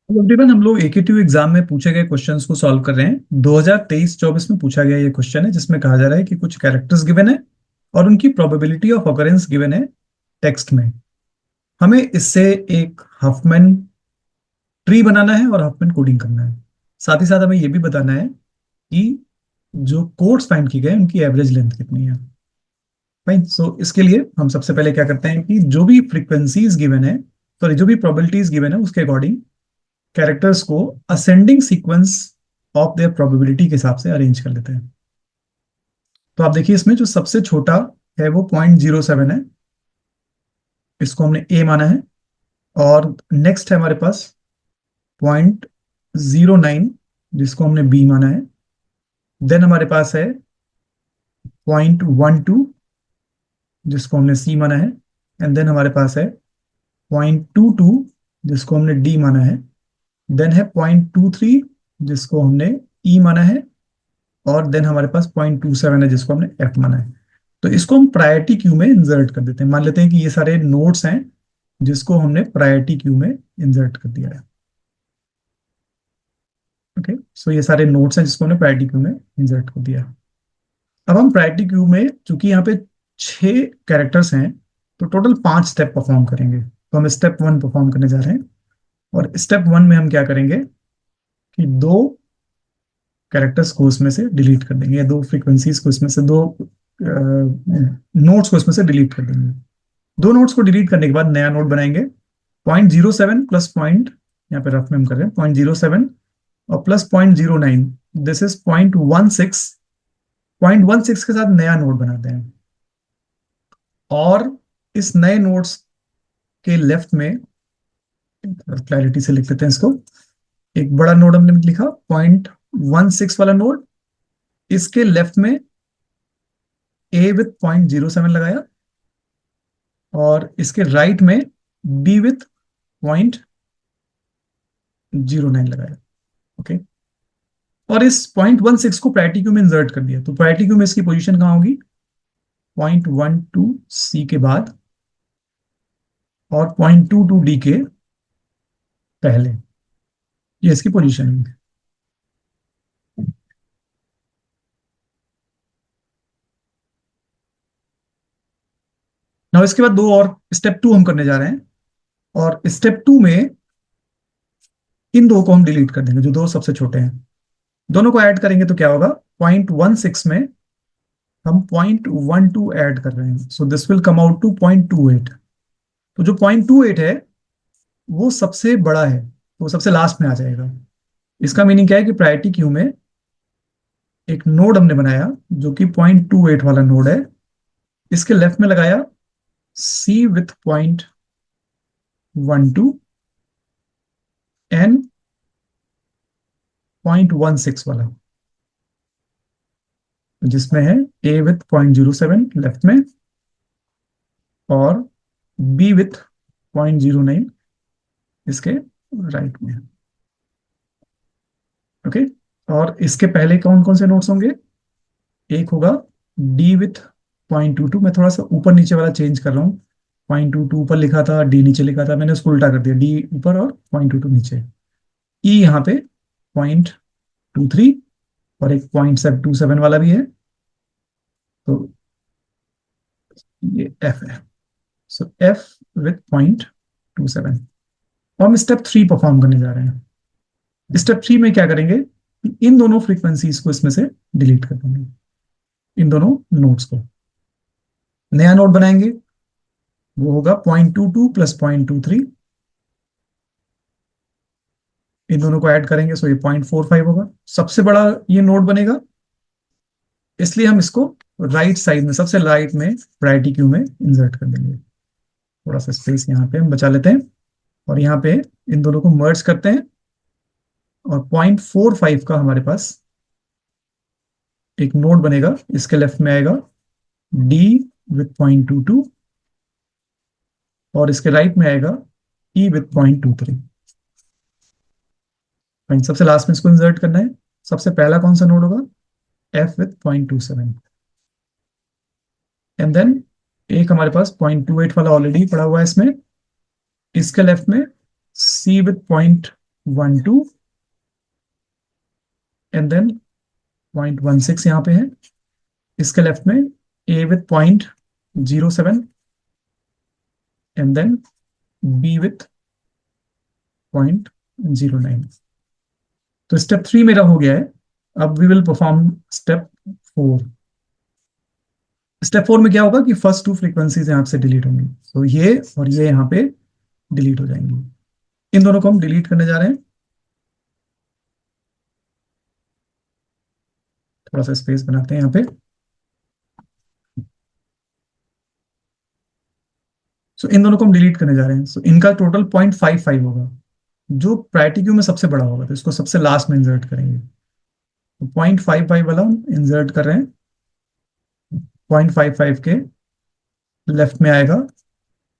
तो एवरीवन, हम लोग एकेटीयू एग्जाम में पूछे गए क्वेश्चंस को सॉल्व कर रहे हैं। 2023-24 में पूछा गया ये क्वेश्चन है जिसमें कहा जा रहा है कि कुछ कैरेक्टर्स गिवन है और उनकी प्रोबेबिलिटी ऑफ ऑकरेंस गिवन है टेक्स्ट में। हमें इससे एक हफमैन ट्री बनाना है और हफमैन कोडिंग करना है। साथ ही साथ हमें ये भी बताना है कि जो कोड्स फाइंड की गए उनकी एवरेज लेंथ कितनी है। फाइन। सो इसके लिए हम सबसे पहले क्या करते हैं कि जो भी फ्रीक्वेंसीज गिवन है, सॉरी, जो भी प्रोबेबिलिटीज गिवन है उसके अकॉर्डिंग कैरेक्टर्स को ascending sequence of their probability के हिसाब से अरेंज कर लेते हैं। तो आप देखिए, इसमें जो सबसे छोटा है वो 0.07 है, इसको हमने ए माना है। और नेक्स्ट है हमारे पास 0.09, जिसको हमने बी माना है। देन हमारे पास है 0.12, जिसको हमने सी माना है। एंड देन हमारे पास है 0.22, जिसको हमने डी माना है। देन है 0.23, जिसको हमने ई माना है। और देन हमारे पास 0.27 है, जिसको हमने एफ माना है। तो इसको हम प्रायोरिटी क्यू में इंसर्ट कर देते हैं। मान लेते हैं कि ये सारे नोड्स हैं जिसको हमने प्रायोरिटी क्यू में इंसर्ट कर दिया है। ओके, सो ये सारे नोड्स हैं जिसको हमने प्रायोरिटी क्यू में इंसर्ट कर दिया है। अब हम प्रायोरिटी क्यू में, चूंकि यहाँ पे 6 कैरेक्टर्स हैं, तो टोटल 5 स्टेप परफॉर्म करेंगे। तो हम स्टेप 1 परफॉर्म करने जा रहे हैं। और स्टेप 1 में हम क्या करेंगे कि 2 कैरेक्टर्स को उसमें से डिलीट कर देंगे, या 2 फ्रीक्वेंसीज को इसमें से, 2 नोट्स को इसमें से डिलीट कर देंगे। 2 नोट्स को डिलीट करने के बाद नया नोट बनाएंगे। 0.07 प्लस पॉइंट, यहाँ पे रफ में हम कर रहे हैं 0.07 और प्लस 0.09, दिस इज 0.16। 0.16 के साथ नया नोट बनाते हैं। और इस नए नोट्स के लेफ्ट में, क्लैरिटी से लिख लेते हैं इसको, एक बड़ा नोड हमने लिखा 0.16 वाला नोड, इसके लेफ्ट में ए विथ 0.07 लगाया, और इसके राइट में बी विथ 0.09 लगाया। ओके, और इस 0.16 को प्रायोरिटी क्यू में इंसर्ट कर दिया। तो प्रायोरिटी क्यू में इसकी पोजीशन कहाँ होगी? 0.12 सी के बाद और 0.22 डी के पहले, ये इसकी पोजीशन है। ना इसके बाद दो और स्टेप 2 हम करने जा रहे हैं। और स्टेप 2 में इन दो को हम डिलीट कर देंगे, जो दो सबसे छोटे हैं। दोनों को ऐड करेंगे तो क्या होगा? 0.16 में हम 0.12 ऐड कर रहे हैं, so this will come out to 0.28। तो जो 0.28 है वो सबसे बड़ा है, तो वो सबसे लास्ट में आ जाएगा। इसका मीनिंग क्या है कि प्रायोरिटी क्यू में एक नोड हमने बनाया जो कि 0.28 वाला नोड है, इसके लेफ्ट में लगाया सी विथ 0.12 एन 0.16 वाला, जिसमें है ए विथ 0.07 लेफ्ट में और बी विथ 0.09 इसके राइट में। ओके, और इसके पहले कौन कौन से नोट्स होंगे? एक होगा डी विथ 0.22, मैं थोड़ा सा ऊपर नीचे वाला चेंज कर रहा हूँ। 0.22 ऊपर लिखा था, डी नीचे लिखा था, मैंने उसको उल्टा कर दिया, डी ऊपर और 0.22 नीचे। ई यहाँ पे 0.23 और एक 0.27 वाला भी है, तो ये एफ है। सो एफ विथ 0.27। और हम स्टेप 3 परफॉर्म करने जा रहे हैं। स्टेप 3 में क्या करेंगे? इन दोनों फ्रीक्वेंसीज को इसमें से डिलीट कर देंगे, इन दोनों नोड्स को। नया नोड बनाएंगे, वो होगा 0.22 प्लस 0.23। इन दोनों को ऐड करेंगे, सो ये 0.45 होगा। सबसे बड़ा ये नोड बनेगा, इसलिए हम इसको राइट साइड में, सबसे राइट में प्रायोरिटी क्यू में इंसर्ट कर देंगे। थोड़ा सा स्पेस यहाँ पे हम बचा लेते हैं और यहाँ पे इन दोनों को मर्ज करते हैं। और 0.45 का हमारे पास एक नोड बनेगा, इसके लेफ्ट में आएगा डी विथ 0.22 और इसके राइट में आएगा ई विथ 0.23। सबसे लास्ट में इसको इंसर्ट करना है। सबसे पहला कौन सा नोड होगा? F with 0.27। एंड देन एक हमारे पास 0.28 वाला ऑलरेडी पड़ा हुआ है इसमें, इसके लेफ्ट में सी विथ 0.23 0.12 एंड देन 0.16 यहाँ पे है। इसके लेफ्ट में A with 0.07 and then B with 0.09। तो स्टेप 3 मेरा हो गया है। अब we will perform step 4। Step 4 में क्या होगा कि फर्स्ट 2 फ्रीक्वेंसीज यहाँ से डिलीट होंगी। तो ये और ये यहाँ पे डिलीट हो जाएंगी। इन दोनों को हम डिलीट करने जा रहे हैं। थोड़ा सा स्पेस बनाते हैं यहाँ पे। सो इन दोनों को हम डिलीट करने जा रहे हैं। सो इनका टोटल 0.55 होगा, जो प्रायोरिटी क्यू में सबसे बड़ा होगा, तो इसको सबसे लास्ट में इंसर्ट करेंगे। तो 0.55 वाला हम इंसर्ट कर रहे हैं। 0.55 के लेफ्ट में आएगा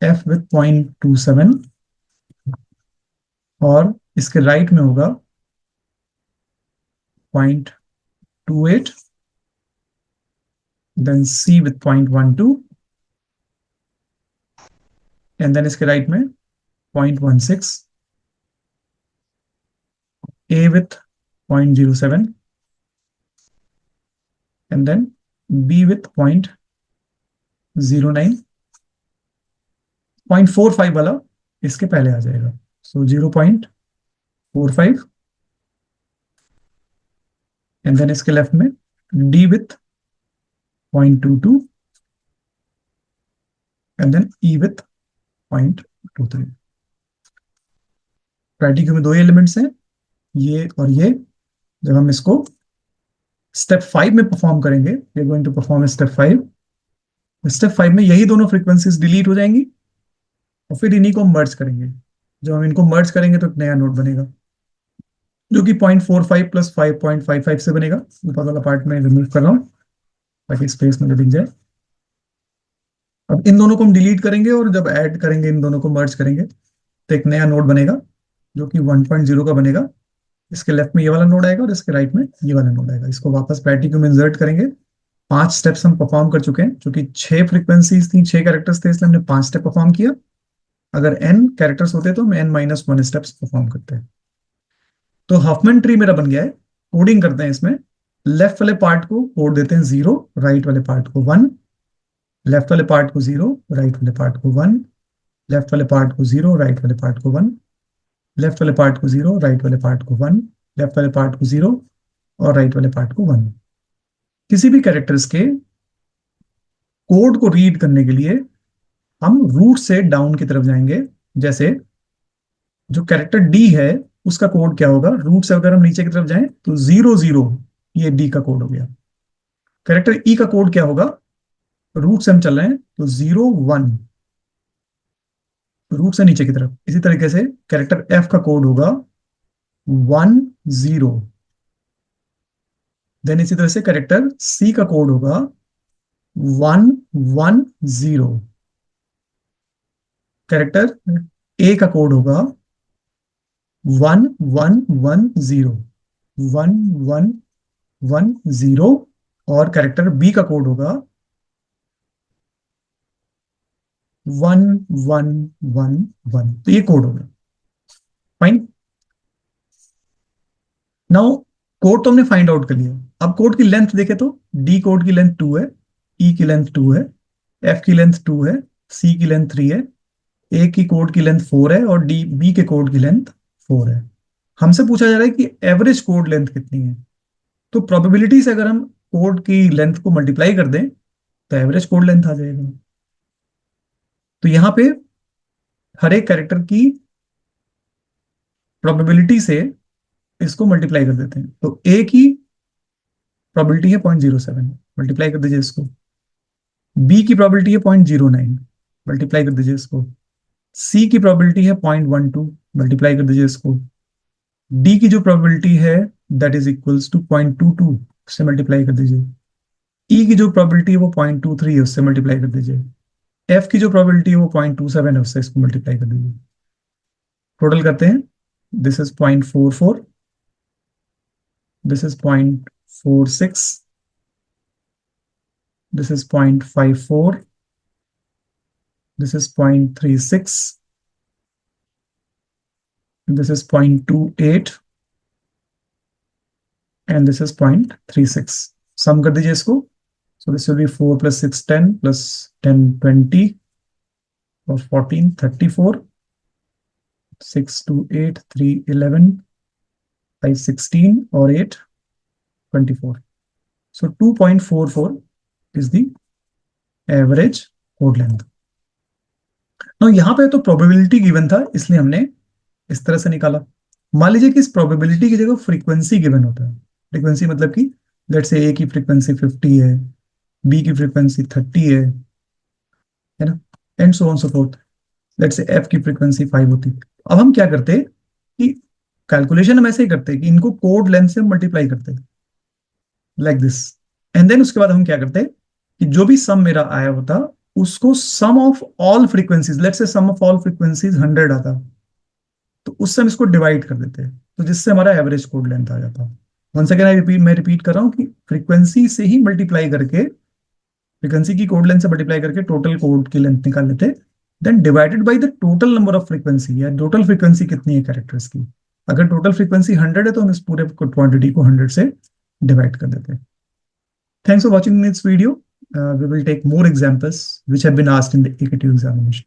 F विथ 0.27 और इसके राइट में होगा 0.28, then C with 0.12 and then इसके राइट में 0.16, A with 0.07 and then B with 0.09। 0.45 वाला इसके पहले आ जाएगा। सो 0.45 एंड देन इसके लेफ्ट में D with 0.22 and then E with 0.23। Priority queue में 2 एलिमेंट्स हैं, ये और ये। जब हम इसको स्टेप 5 में परफॉर्म करेंगे, we are going to perform step 5। Step 5 में यही दोनों फ्रीक्वेंसीज डिलीट हो जाएंगी और फिर इन्हीं को हम मर्ज करेंगे। जब हम इनको मर्ज करेंगे तो एक नया नोड बनेगा, जो कि 0.45 प्लस 5.55 से बनेगा। ऊपर वाला पार्ट में रिमूव कर रहा हूँ ताकि स्पेस मुझे दिख जाए। अब इन दोनों को हम डिलीट करेंगे और जब ऐड करेंगे, इन दोनों को मर्ज करेंगे, तो एक नया नोड बनेगा जो कि 1.0 का बनेगा। इसके लेफ्ट में ये वाला नोड आएगा और इसके राइट में ये वाला नोड आएगा। इसको वापस पैरेटी क्यू में इंसर्ट करेंगे। 5 स्टेप्स हम परफॉर्म कर चुके हैं, क्योंकि 6 फ्रीक्वेंसीज थी, 6 कैरेक्टर्स थे, इसलिए हमने 5 स्टेप परफॉर्म किया। अगर n कैरेक्टर्स होते तो हम n-1 स्टेप्स परफॉर्म करते हैं। तो हफमैन ट्री मेरा बन गया है। कोडिंग करते हैं इसमें। लेफ्ट वाले पार्ट को कोड देते हैं 0, राइट वाले पार्ट को 1, लेफ्ट वाले पार्ट को 0, राइट वाले पार्ट को 1, लेफ्ट वाले पार्ट को 0, राइट वाले पार्ट को 1, लेफ्ट वाले पार्ट को 0, राइट वाले पार्ट को 1, लेफ्ट वाले पार्ट को 0 और राइट वाले पार्ट को 1। किसी भी कैरेक्टर्स के कोड को रीड करने के लिए हम रूट से डाउन की तरफ जाएंगे। जैसे जो कैरेक्टर डी है उसका कोड क्या होगा, रूट से अगर हम नीचे की तरफ जाएं तो 0 0, ये डी का कोड हो गया। कैरेक्टर ई का कोड क्या होगा, रूट से हम चल रहे हैं तो 0 1, रूट से नीचे की तरफ। इसी तरीके से कैरेक्टर एफ का कोड होगा 1 0। देन इसी तरह से कैरेक्टर सी का कोड होगा 1 1 0। कैरेक्टर ए का कोड होगा 1 1 1 0, 1 1 1 0 और कैरेक्टर बी का कोड होगा 1 1 1 1। तो ये कोड होगा। फाइन। नाउ कोड तो हमने फाइंड आउट कर लिया। अब कोड की लेंथ देखे तो डी कोड की लेंथ 2 है, ई की लेंथ 2 है, एफ की लेंथ 2 है, सी की लेंथ 3 है, ए की कोड की लेंथ 4 है और डी बी के कोड की लेंथ 4 है। हमसे पूछा जा रहा है कि एवरेज कोड लेंथ कितनी है। तो प्रोबेबिलिटी से अगर हम कोड की लेंथ को मल्टीप्लाई कर दें तो एवरेज कोड लेंथ आ जाएगा। तो यहां पे हर एक कैरेक्टर की प्रोबेबिलिटी से इसको मल्टीप्लाई कर देते हैं। तो ए की प्रोबेबिलिटी है 0.07, मल्टीप्लाई कर दीजिए इसको। बी की प्रोबेबिलिटी है 0.09, मल्टीप्लाई कर दीजिए इसको। सी की प्रोबेबिलिटी है 0.12, मल्टीप्लाई कर दीजिए इसको। डी की जो प्रोबेबिलिटी है दैट इज इक्वल्स टू 0.22, उससे मल्टीप्लाई कर दीजिए। ई की जो प्रोबेबिलिटी है वो 0.23 है, उससे मल्टीप्लाई कर दीजिए। एफ की जो प्रोबेबिलिटी है वो 0.27 है, उससे इसको मल्टीप्लाई कर दीजिए। टोटल करते हैं। This is 0.44, this is 0.46, this is 0.54, this is 0.36, This is 0.28 and this is 0.36. Sum कर दीजिए इसको. So this will be 4 plus 6, 10 plus 10, 20 or 14, 34. 6 to 8, 3, 11, 5, 16 or 8, 24. So 2.44 is the average code length. Now यहाँ पे तो probability given था, इसलिए हमने इस तरह से निकाला. मान लीजिए कि इस प्रोबेबिलिटी की जगह फ्रीक्वेंसी गिवन होता है. फ्रीक्वेंसी मतलब कि लेट्स से ए की फ्रीक्वेंसी 50 है, बी की फ्रीक्वेंसी 30 है ना, and so on so fourth. Let's say F की फ्रीक्वेंसी 5 होती. अब हम क्या करते हैं कि कैलकुलेशन हम ऐसे ही करते हैं कि इनको कोड लेंथ से मल्टीप्लाई करते हैं लाइक दिस, एंड देन उसके बाद हम क्या करते हैं कि जो भी सम मेरा आया होता उसको sum of all frequencies, let's say sum of all frequencies 100 आता, तो उससे हम इसको डिवाइड कर देते हैं, तो जिससे हमारा एवरेज कोड लेंथ आ जाता. वन सेकेंड मैं रिपीट कर रहा हूं कि फ्रीक्वेंसी से ही मल्टीप्लाई करके, फ्रीक्वेंसी की कोड लेंथ से मल्टीप्लाई करके टोटल कोड की लेंथ निकाल लेते, then divided by the total number of frequency, या टोटल फ्रीक्वेंसी कितनी है कैरेक्टर्स की. अगर टोटल फ्रीक्वेंसी 100 है तो हम इस पूरे क्वांटिटी को 100 से डिवाइड कर देते हैं. Thanks for watching this video. We will take more examples which have been asked in the AKTU examination.